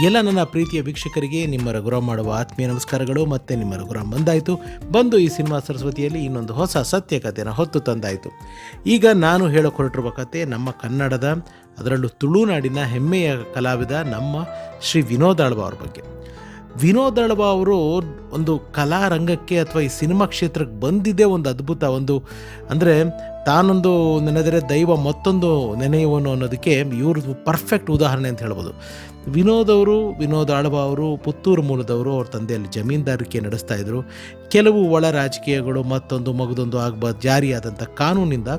ಎಲ್ಲ ನನ್ನ ಪ್ರೀತಿಯ ವೀಕ್ಷಕರಿಗೆ ನಿಮ್ಮ ರಘುರಾಮ್ ಮಾಡುವ ಆತ್ಮೀಯ ನಮಸ್ಕಾರಗಳು. ಮತ್ತು ನಿಮ್ಮ ರಘುರಾಮ್ ಬಂದು ಈ ಸಿನಿಮಾ ಸರಸ್ವತಿಯಲ್ಲಿ ಇನ್ನೊಂದು ಹೊಸ ಸತ್ಯ ಕಥೆಯನ್ನು ಹೊತ್ತು ತಂದಾಯಿತು. ಈಗ ನಾನು ಹೇಳೋಕೆ ಹೊರಟಿರುವ ಕತೆ ನಮ್ಮ ಕನ್ನಡದ, ಅದರಲ್ಲೂ ತುಳುನಾಡಿನ ಹೆಮ್ಮೆಯ ಕಲಾವಿದ ನಮ್ಮ ಶ್ರೀ ವಿನೋದ್ ಆಳ್ವ ಅವ್ರ ಬಗ್ಗೆ. ವಿನೋದ್ ಆಳ್ವ ಅವರು ಒಂದು ಕಲಾರಂಗಕ್ಕೆ ಅಥವಾ ಈ ಸಿನಿಮಾ ಕ್ಷೇತ್ರಕ್ಕೆ ಬಂದಿದ್ದೇ ಒಂದು ಅದ್ಭುತ. ಅಂದರೆ ತಾನೊಂದು ನೆನೆದರೆ ದೈವ ಮತ್ತೊಂದು ನೆನೆಯುವನು ಅನ್ನೋದಕ್ಕೆ ಇವ್ರದ್ದು ಪರ್ಫೆಕ್ಟ್ ಉದಾಹರಣೆ ಅಂತ ಹೇಳ್ಬೋದು. ವಿನೋದ್ ಆಳ್ವ ಅವರು ಪುತ್ತೂರು ಮೂಲದವರು. ಅವ್ರ ತಂದೆಯಲ್ಲಿ ಜಮೀನ್ದಾರಿಕೆ ನಡೆಸ್ತಾಯಿದ್ರು. ಕೆಲವು ಒಳ ರಾಜಕೀಯಗಳು ಮತ್ತೊಂದು ಮಗದೊಂದು ಆಗಬಾರ್ದು ಜಾರಿಯಾದಂಥ ಕಾನೂನಿಂದ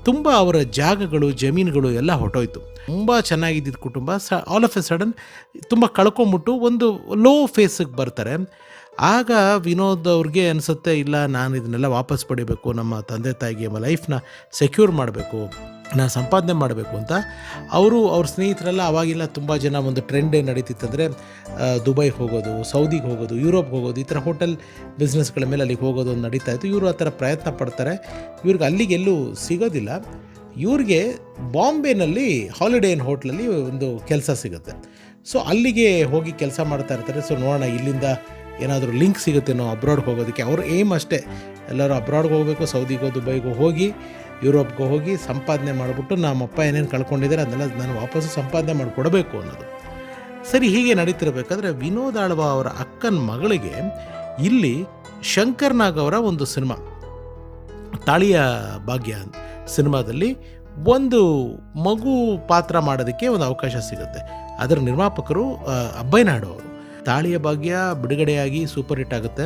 ತುಂಬ ಅವರ ಜಾಗಗಳು ಜಮೀನುಗಳು ಎಲ್ಲ ಹೊಟ್ಟೋಯ್ತು. ತುಂಬ ಚೆನ್ನಾಗಿದ್ದಿದ್ದು ಕುಟುಂಬ ಆಲ್ ಆಫ್ ಎ ಸಡನ್ ತುಂಬ ಕಳ್ಕೊಂಬಿಟ್ಟು ಒಂದು ಲೋ ಫೇಸಿಗೆ ಬರ್ತಾರೆ. ಆಗ ವಿನೋದ್ ಅವ್ರಿಗೆ ಅನಿಸುತ್ತೆ, ಇಲ್ಲ ನಾನು ಇದನ್ನೆಲ್ಲ ವಾಪಸ್ ಪಡಿಬೇಕು, ನಮ್ಮ ತಂದೆ ತಾಯಿಗೆ ಲೈಫ್ನ ಸೆಕ್ಯೂರ್ ಮಾಡಬೇಕು, ನಾನು ಸಂಪಾದನೆ ಮಾಡಬೇಕು ಅಂತ ಅವ್ರ ಸ್ನೇಹಿತರೆಲ್ಲ ಅವಾಗಿಲ್ಲ ತುಂಬ ಜನ ಒಂದು ಟ್ರೆಂಡ್ ನಡೀತಿತ್ತಂದರೆ ದುಬೈಗೆ ಹೋಗೋದು, ಸೌದಿಗೆ ಹೋಗೋದು, ಯುರೋಪ್ಗೆ ಹೋಗೋದು, ಈ ಥರ ಹೋಟೆಲ್ ಬಿಸ್ನೆಸ್ಗಳ ಮೇಲೆ ಅಲ್ಲಿಗೆ ಹೋಗೋದು ಒಂದು ನಡೀತಾ ಇತ್ತು. ಇವರು ಆ ಥರ ಪ್ರಯತ್ನ ಪಡ್ತಾರೆ. ಇವ್ರಿಗೆ ಅಲ್ಲಿಗೆಲ್ಲೂ ಸಿಗೋದಿಲ್ಲ. ಇವ್ರಿಗೆ ಬಾಂಬೆನಲ್ಲಿ ಹಾಲಿಡೇ ಇನ್ ಹೋಟ್ಲಲ್ಲಿ ಒಂದು ಕೆಲಸ ಸಿಗುತ್ತೆ. ಸೊ ಅಲ್ಲಿಗೆ ಹೋಗಿ ಕೆಲಸ ಮಾಡ್ತಾ ಇರ್ತಾರೆ. ಸೊ ನೋಡೋಣ ಇಲ್ಲಿಂದ ಏನಾದರೂ ಲಿಂಕ್ ಸಿಗುತ್ತೇನೋ ಅಬ್ರಾಡ್ಗೆ ಹೋಗೋದಕ್ಕೆ. ಅವ್ರ ಏಮ್ ಅಷ್ಟೇ, ಎಲ್ಲರೂ ಅಬ್ರಾಡ್ಗೆ ಹೋಗಬೇಕು, ಸೌದಿಗೋ ದುಬೈಗೋ ಹೋಗಿ ಯುರೋಪ್ಗೆ ಹೋಗಿ ಸಂಪಾದನೆ ಮಾಡಿಬಿಟ್ಟು ನಮ್ಮಪ್ಪ ಏನೇನು ಕಳ್ಕೊಂಡಿದ್ದಾರೆ ಅದನ್ನೆಲ್ಲ ನಾನು ವಾಪಸ್ಸು ಸಂಪಾದನೆ ಮಾಡಿಕೊಡಬೇಕು ಅನ್ನೋದು. ಸರಿ, ಹೀಗೆ ನಡೀತಿರ್ಬೇಕಾದ್ರೆ ವಿನೋದ್ ಆಳ್ವ ಅವರ ಅಕ್ಕನ ಮಗಳಿಗೆ ಇಲ್ಲಿ ಶಂಕರ್ ನಾಗ್ ಅವರ ಒಂದು ಸಿನಿಮಾ ತಾಳಿಯ ಭಾಗ್ಯ ಸಿನಿಮಾದಲ್ಲಿ ಒಂದು ಮಗು ಪಾತ್ರ ಮಾಡೋದಕ್ಕೆ ಒಂದು ಅವಕಾಶ ಸಿಗುತ್ತೆ. ಅದರ ನಿರ್ಮಾಪಕರು ಅಬ್ಬಯ್ಯ ನಾಯ್ಡು ಅವರು. ತಾಳಿಯ ಭಾಗ್ಯ ಬಿಡುಗಡೆಯಾಗಿ ಸೂಪರ್ ಹಿಟ್ ಆಗುತ್ತೆ.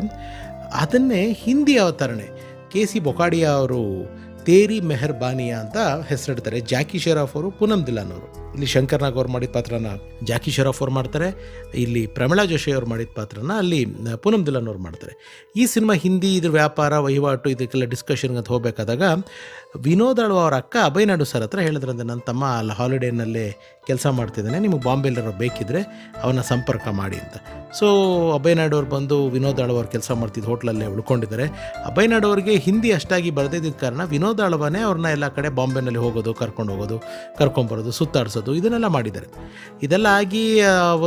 ಅದನ್ನೇ ಹಿಂದಿ ಅವತರಣೆ KC ಬೊಕಾಡಿಯಾ ಅವರು ತೇರಿ ಮೆಹರ್ಬಾನಿಯಾ ಅಂತ ಹೆಸರಿಡ್ತಾರೆ. ಜಾಕಿ ಷರಾಫ್ ಅವರು, ಪೂನಮ್ ದಿಲಾನ್ ಅವರು. ಇಲ್ಲಿ ಶಂಕರ್ ನಾಗ್ ಅವ್ರು ಮಾಡಿದ ಪಾತ್ರನ ಜಾಕಿ ಷರಾಫ್ ಅವ್ರು ಮಾಡ್ತಾರೆ. ಇಲ್ಲಿ ಪ್ರಮೀಳಾ ಜೋಶಿ ಅವ್ರು ಮಾಡಿದ ಪಾತ್ರನ ಅಲ್ಲಿ ಪೂನಮ್ ದಿಲಾನ್ ಅವ್ರು ಮಾಡ್ತಾರೆ. ಈ ಸಿನಿಮಾ ಹಿಂದಿ ಇದ್ರ ವ್ಯಾಪಾರ ವಹಿವಾಟು ಇದಕ್ಕೆಲ್ಲ ಡಿಸ್ಕಷನ್ಗೆ ಅಂತ ಹೋಗಬೇಕಾದಾಗ ವಿನೋದ್ ಆಳ್ವ ಅವರ ಅಕ್ಕ ಅಭಯ್ ನಾಯ್ಡು ಸರ್ ಹತ್ರ ಹೇಳಿದ್ರಂತೆ, ನನ್ನ ತಮ್ಮ ಅಲ್ಲಿ ಹಾಲಿಡೇನಲ್ಲೇ ಕೆಲಸ ಮಾಡ್ತಿದ್ದಾನೆ, ನಿಮಗೆ ಬಾಂಬೆಲ್ಲರೂ ಬೇಕಿದ್ದರೆ ಅವನ್ನ ಸಂಪರ್ಕ ಮಾಡಿ ಅಂತ. ಸೊ ಅಭಯ್ ನಾಯ್ಡು ಅವ್ರು ಬಂದು ವಿನೋದ್ ಆಳ್ವ ಅವ್ರು ಕೆಲಸ ಮಾಡ್ತಿದ್ದ ಹೋಟ್ಲಲ್ಲೇ ಉಳ್ಕೊಂಡಿದ್ದಾರೆ. ಅಭಯ್ ನಾಯ್ಡು ಅವ್ರಿಗೆ ಹಿಂದಿ ಅಷ್ಟಾಗಿ ಬರೆದಿದ್ದ ಕಾರಣ ವಿನೋದ್ ಆಳ್ವನೇ ಅವ್ರನ್ನ ಎಲ್ಲ ಕಡೆ ಬಾಂಬೆನಲ್ಲಿ ಹೋಗೋದು, ಕರ್ಕೊಂಬರೋದು, ಸುತ್ತಾಡಿಸೋದು ಇದನ್ನೆಲ್ಲ ಮಾಡಿದ್ದಾರೆ. ಇದೆಲ್ಲ ಆಗಿ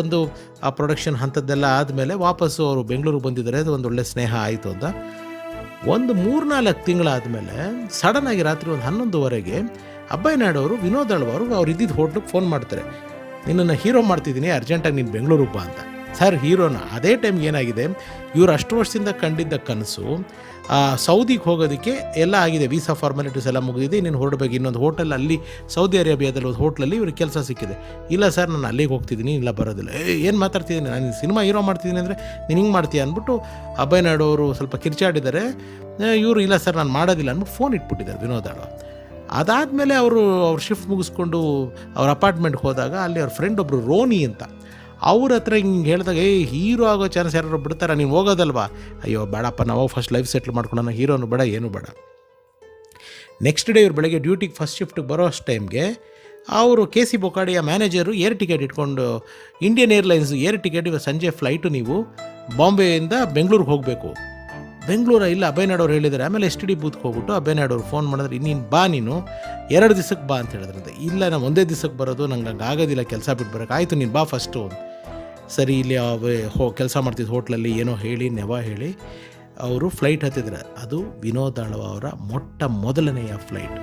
ಒಂದು ಆ ಪ್ರೊಡಕ್ಷನ್ ಹಂತದ್ದೆಲ್ಲ ಆದಮೇಲೆ ವಾಪಸ್ಸು ಅವರು ಬೆಂಗಳೂರಿಗೆ ಬಂದಿದ್ದಾರೆ. ಅದು ಒಂದು ಒಳ್ಳೆ ಸ್ನೇಹ ಆಯಿತು ಅಂತ. ಒಂದು 3-4 ತಿಂಗಳಾದಮೇಲೆ ಸಡನ್ನಾಗಿ ರಾತ್ರಿ ಒಂದು 11:30ಗೆ ಅಬ್ಬಯ್ಯ ನಾಯ್ಡು ಅವರು ವಿನೋದ್ ಆಳ್ವ ಅವ್ರು ಇದ್ದಿದ್ದು ಹೋಟ್ಲಿಗೆ ಫೋನ್ ಮಾಡ್ತಾರೆ, ನಿನ್ನನ್ನು ಹೀರೋ ಮಾಡ್ತಿದ್ದೀನಿ, ಅರ್ಜೆಂಟಾಗಿ ನೀನು ಬೆಂಗಳೂರಿಗೆ ಬಾ ಅಂತ. ಸರ್, ಹೀರೋನ? ಅದೇ ಟೈಮ್ಗೆ ಏನಾಗಿದೆ, ಇವರು ಅಷ್ಟು ವರ್ಷದಿಂದ ಕಂಡಿದ್ದ ಕನಸು ಸೌದಿಗೆ ಹೋಗೋದಕ್ಕೆ ಎಲ್ಲ ಆಗಿದೆ, ವೀಸಾ ಫಾರ್ಮಾಲಿಟೀಸ್ ಎಲ್ಲ ಮುಗಿದಿದೆ, ನೀನು ಹೊರಡಬೇಕು ಇನ್ನೊಂದು ಹೋಟೆಲ್, ಅಲ್ಲಿ ಸೌದಿ ಅರೇಬಿಯಾದಲ್ಲಿ ಒಂದು ಹೋಟ್ಲಲ್ಲಿ ಇವ್ರಿಗೆ ಕೆಲಸ ಸಿಕ್ಕಿದೆ. ಇಲ್ಲ ಸರ್, ನಾನು ಅಲ್ಲಿಗೆ ಹೋಗ್ತಿದ್ದೀನಿ, ಇಲ್ಲ ಬರೋದಿಲ್ಲ. ಏನು ಮಾತಾಡ್ತಿದ್ದೀನಿ, ನಾನು ಸಿನಿಮಾ ಹೀರೋ ಮಾಡ್ತಿದ್ದೀನಿ ಅಂದರೆ ನೀನು ಹಿಂಗೆ ಮಾಡ್ತೀಯ ಅಂದ್ಬಿಟ್ಟು ಅಬ್ಬಯ್ಯ ನಾಯ್ಡು ಅವರು ಸ್ವಲ್ಪ ಕಿರ್ಚಾಡಿದ್ದಾರೆ. ಇವರು ಇಲ್ಲ ಸರ್ ನಾನು ಮಾಡೋದಿಲ್ಲ ಅಂದ್ಬಿಟ್ಟು ಫೋನ್ ಇಟ್ಬಿಟ್ಟಿದ್ದಾರೆ ವಿನೋದ್ ಆಳ್ವ. ಅದಾದಮೇಲೆ ಅವ್ರ ಶಿಫ್ಟ್ ಮುಗಿಸ್ಕೊಂಡು ಅವ್ರ ಅಪಾರ್ಟ್ಮೆಂಟ್ಗೆ ಹೋದಾಗ ಅಲ್ಲಿ ಅವ್ರ ಫ್ರೆಂಡ್ ಒಬ್ಬರು ರೋನಿ ಅಂತ, ಅವ್ರ ಹತ್ರ ಹಿಂಗೆ ಹೇಳಿದಾಗ, ಹೀರೋ ಆಗೋ ಚಾನ್ಸ್ ಯಾರು ಬಿಡ್ತಾರೆ, ನೀನು ಹೋಗೋದಲ್ವಾ? ಅಯ್ಯೋ ಬೇಡಪ್ಪ, ನಾವು ಫಸ್ಟ್ ಲೈಫ್ ಸೆಟ್ಲ್ ಮಾಡ್ಕೊಳ್ಳೋಣ, ಹೀರೋನು ಬೇಡ ಏನೂ ಬೇಡ. ನೆಕ್ಸ್ಟ್ ಡೇ ಇವ್ರು ಬೆಳಗ್ಗೆ ಡ್ಯೂಟಿಗೆ ಫಸ್ಟ್ ಶಿಫ್ಟಿಗೆ ಬರೋ ಅಷ್ಟು ಟೈಮ್ಗೆ ಅವರು KC ಬೊಕಾಡಿಯಾ ಮ್ಯಾನೇಜರು ಏರ್ ಟಿಕೆಟ್ ಇಟ್ಕೊಂಡು, ಇಂಡಿಯನ್ ಏರ್ಲೈನ್ಸ್ ಏರ್ ಟಿಕೆಟ್ ಇವತ್ತು ಸಂಜೆ ಫ್ಲೈಟು, ನೀವು ಬಾಂಬೆಯಿಂದ ಬೆಂಗಳೂರಿಗೆ ಹೋಗಬೇಕು. ಬೆಂಗಳೂರ? ಇಲ್ಲ, ಅಬ್ಬಯ್ಯ ನಾಯ್ಡು ಅವ್ರು ಹೇಳಿದ್ದಾರೆ. ಆಮೇಲೆ STD ಬೂತ್ಗೆ ಹೋಗ್ಬಿಟ್ಟು ಅಬ್ಬಯ್ಯ ನಾಯ್ಡು ಅವ್ರು ಫೋನ್ ಮಾಡಿದ್ರೆ, ನೀನು ಬಾ, ನೀನು 2 ದಿವಸಕ್ಕೆ ಬಾ ಅಂತ ಹೇಳಿದ್ರಂತೆ. ಇಲ್ಲ, ನಾನು ಒಂದೇ ದಿವಸಕ್ಕೆ ಬರೋದು, ನಂಗೆ ಹಂಗೆ ಆಗೋದಿಲ್ಲ, ಕೆಲಸ ಬಿಟ್ಟು ಬರೋಕೆ. ಆಯಿತು, ನೀನು ಬಾ ಫಸ್ಟು. ಸರಿ, ಇಲ್ಲಿ ಕೆಲಸ ಮಾಡ್ತಿದ್ದ ಹೋಟ್ಲಲ್ಲಿ ಏನೋ ಹೇಳಿ ನೆವ ಹೇಳಿ ಅವರು ಫ್ಲೈಟ್ ಹತ್ತಿದ್ರೆ. ಅದು ವಿನೋದ್ ಆಳ್ವ ಅವರ ಮೊದಲನೆಯ ಫ್ಲೈಟ್,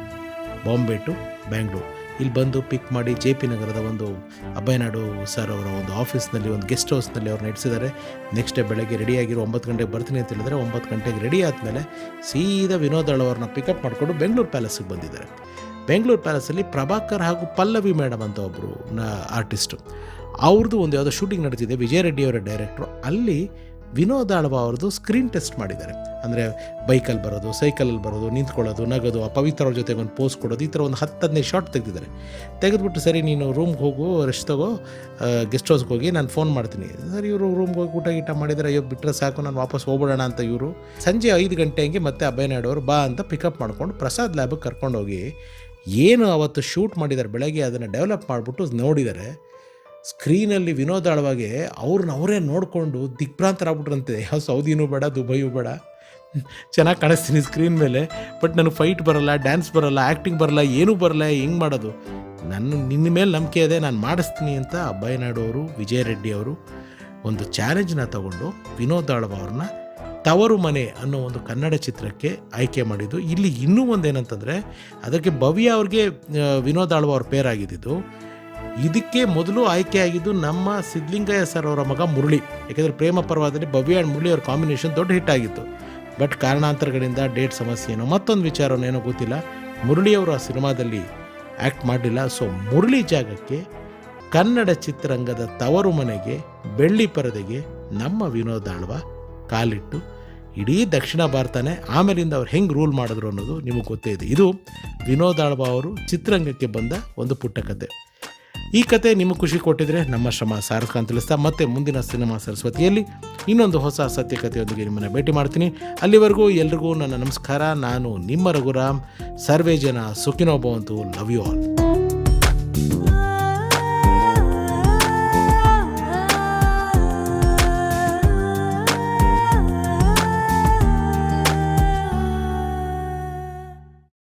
ಬಾಂಬೆ ಟು ಬ್ಯಾಂಗ್ಳೂರು. ಇಲ್ಲಿ ಬಂದು ಪಿಕ್ ಮಾಡಿ JP ನಗರದ ಒಂದು ಅಬ್ಬಯ್ಯ ನಾಯ್ಡು ಸರ್ ಅವರ ಒಂದು ಆಫೀಸ್ನಲ್ಲಿ, ಒಂದು ಗೆಸ್ಟ್ ಹೌಸ್ನಲ್ಲಿ ಅವ್ರು ನಡೆಸಿದ್ದಾರೆ. ನೆಕ್ಸ್ಟ್ ಡೇ ಬೆಳಗ್ಗೆ ರೆಡಿಯಾಗಿರೋ 9 ಗಂಟೆಗೆ ಬರ್ತೀನಿ ಅಂತ ಹೇಳಿದ್ರೆ 9 ಗಂಟೆಗೆ ರೆಡಿ ಆದಮೇಲೆ ಸೀದಾ ವಿನೋದ್ ಆಳ್ವ ಅವ್ರನ್ನ ಪಿಕಪ್ ಮಾಡಿಕೊಂಡು ಬೆಂಗಳೂರು ಪ್ಯಾಲೇಸ್ಗೆ ಬಂದಿದ್ದಾರೆ. ಬೆಂಗಳೂರು ಪ್ಯಾಲೇಸಲ್ಲಿ ಪ್ರಭಾಕರ್ ಹಾಗೂ ಪಲ್ಲವಿ ಮೇಡಮ್ ಅಂತ ಒಬ್ಬರು ಆರ್ಟಿಸ್ಟು, ಅವ್ರದ್ದು ಒಂದು ಯಾವುದೋ ಶೂಟಿಂಗ್ ನಡೀತಿದೆ, ವಿಜಯ ರೆಡ್ಡಿ ಅವರ ಡೈರೆಕ್ಟ್ರು. ಅಲ್ಲಿ ವಿನೋದ್ ಆಳ್ವ ಅವ್ರದ್ದು ಸ್ಕ್ರೀನ್ ಟೆಸ್ಟ್ ಮಾಡಿದ್ದಾರೆ. ಅಂದರೆ ಬೈಕಲ್ಲಿ ಬರೋದು, ಸೈಕಲಲ್ಲಿ ಬರೋದು, ನಿಂತ್ಕೊಳ್ಳೋದು, ನಗೋದು, ಆ ಪವಿತ್ರ ಅವ್ರ ಜೊತೆಗೆ ಒಂದು ಪೋಸ್ ಕೊಡೋದು, ಈ ಥರ ಒಂದು 10-15 ಶಾಟ್ ತೆಗೆದಿದ್ದಾರೆ. ತೆಗೆದುಬಿಟ್ಟು, ಸರಿ ನೀನು ರೂಮ್ಗೆ ಹೋಗು, ರೆಸ್ಟ್ ತಗೋ, ಗೆಸ್ಟ್ ಹೌಸ್ಗೆ ಹೋಗಿ ನಾನು ಫೋನ್ ಮಾಡ್ತೀನಿ. ಸರಿ, ಇವರು ರೂಮ್ಗೆ ಹೋಗಿ ಊಟ ಮಾಡಿದರೆ, ಅಯ್ಯೋ ಬಿಟ್ಟರೆ ಸಾಕು, ನಾನು ವಾಪಸ್ ಹೋಗ್ಬಿಡೋಣ ಅಂತ ಇವರು ಸಂಜೆ 5 ಗಂಟೆಗೆ ಮತ್ತೆ ಅಬ್ಬಯ್ಯ ನಾಯ್ಡು ಅವರು ಬಾ ಅಂತ ಪಿಕಪ್ ಮಾಡ್ಕೊಂಡು ಪ್ರಸಾದ್ ಲ್ಯಾಬಿಗೆ ಕರ್ಕೊಂಡೋಗಿ ಏನು ಅವತ್ತು ಶೂಟ್ ಮಾಡಿದ್ದಾರೆ ಬೆಳಗ್ಗೆ ಅದನ್ನು ಡೆವಲಪ್ ಮಾಡಿಬಿಟ್ಟು ನೋಡಿದ್ದಾರೆ. ಸ್ಕ್ರೀನಲ್ಲಿ ವಿನೋದ್ ಆಳ್ವಾಗೆ ಅವರೇ ನೋಡಿಕೊಂಡು ದಿಗ್ಭ್ರಾಂತರಾಗ್ಬಿಟ್ರಂತೆ. ಯಾವ ಸೌದಿನೂ ಬೇಡ, ದುಬೈಯೂ ಬೇಡ, ಚೆನ್ನಾಗಿ ಕಾಣಿಸ್ತೀನಿ ಸ್ಕ್ರೀನ್ ಮೇಲೆ, ಬಟ್ ನನಗೆ ಫೈಟ್ ಬರೋಲ್ಲ, ಡ್ಯಾನ್ಸ್ ಬರೋಲ್ಲ, ಆ್ಯಕ್ಟಿಂಗ್ ಬರೋಲ್ಲ, ಏನೂ ಬರೋಲ್ಲ, ಹೆಂಗೆ ಮಾಡೋದು? ನಿನ್ನ ಮೇಲೆ ನಂಬಿಕೆ ಇದೆ, ನಾನು ಮಾಡಿಸ್ತೀನಿ ಅಂತ ಅಬ್ಬಯ್ಯ ನಾಯ್ಡು ಅವರು, ವಿಜಯ ರೆಡ್ಡಿ ಅವರು ಒಂದು ಚಾಲೆಂಜ್ನ ತಗೊಂಡು ವಿನೋದ್ ಆಳ್ವ ಅವ್ರನ್ನ ತವರು ಮನೆ ಅನ್ನೋ ಒಂದು ಕನ್ನಡ ಚಿತ್ರಕ್ಕೆ ಆಯ್ಕೆ ಮಾಡಿದ್ದು. ಇಲ್ಲಿ ಇನ್ನೂ ಒಂದೇನಂತಂದರೆ, ಅದಕ್ಕೆ ಭವ್ಯ ಅವ್ರಿಗೆ ವಿನೋದ್ ಆಳ್ವ ಅವ್ರ ಪೇರಾಗಿದ್ದು. ಇದಕ್ಕೆ ಮೊದಲು ಆಯ್ಕೆ ಆಗಿದ್ದು ನಮ್ಮ ಸಿದ್ಧಲಿಂಗಯ್ಯ ಸರ್ ಅವರ ಮಗ ಮುರಳಿ. ಯಾಕೆಂದರೆ ಪ್ರೇಮ ಪರ್ವದಲ್ಲಿ ಭವ್ಯ ಆ್ಯಂಡ್ ಮುರಳಿ ಅವ್ರ ಕಾಂಬಿನೇಷನ್ ದೊಡ್ಡ ಹಿಟ್ ಆಗಿತ್ತು. ಬಟ್ ಕಾರಣಾಂತರಗಳಿಂದ ಡೇಟ್ ಸಮಸ್ಯೆನೋ ಮತ್ತೊಂದು ವಿಚಾರನೇನೋ ಗೊತ್ತಿಲ್ಲ, ಮುರಳಿಯವರು ಆ ಸಿನಿಮಾದಲ್ಲಿ ಆ್ಯಕ್ಟ್ ಮಾಡಲಿಲ್ಲ. ಸೊ ಮುರಳಿ ಜಾಗಕ್ಕೆ ಕನ್ನಡ ಚಿತ್ರರಂಗದ ತವರು ಮನೆಗೆ, ಬೆಳ್ಳಿ ಪರದೆಗೆ ನಮ್ಮ ವಿನೋದ್ ಆಳ್ವ ಕಾಲಿಟ್ಟು ಇಡೀ ದಕ್ಷಿಣ ಭಾರತನೇ ಆಮೇಲಿಂದ ಅವ್ರು ಹೆಂಗೆ ರೂಲ್ ಮಾಡಿದ್ರು ಅನ್ನೋದು ನಿಮಗೆ ಗೊತ್ತೇ ಇದೆ. ಇದು ವಿನೋದ್ ಆಳ್ವ ಅವರು ಚಿತ್ರರಂಗಕ್ಕೆ ಬಂದ ಒಂದು ಪುಟ್ಟ ಕತೆ. ಈ ಕತೆ ನಿಮಗೆ ಖುಷಿ ಕೊಟ್ಟಿದ್ರೆ ನಮ್ಮ ಶ್ರಮ ಸಾರ್ಥಕ ಅಂತ ತಿಳಿಸ್ತಾ, ಮತ್ತೆ ಮುಂದಿನ ಸಿನಿಮಾ ಸರಸ್ವತಿಯಲ್ಲಿ ಇನ್ನೊಂದು ಹೊಸ ಸತ್ಯಕತೆಯೊಂದಿಗೆ ನಿಮ್ಮನ್ನು ಭೇಟಿ ಮಾಡ್ತೀನಿ. ಅಲ್ಲಿವರೆಗೂ ಎಲ್ರಿಗೂ ನನ್ನ ನಮಸ್ಕಾರ. ನಾನು ನಿಮ್ಮ ರಘುರಾಮ್. ಸರ್ವೇ ಜನ ಸುಖಿನೋ ಭವಂತು. Love you all.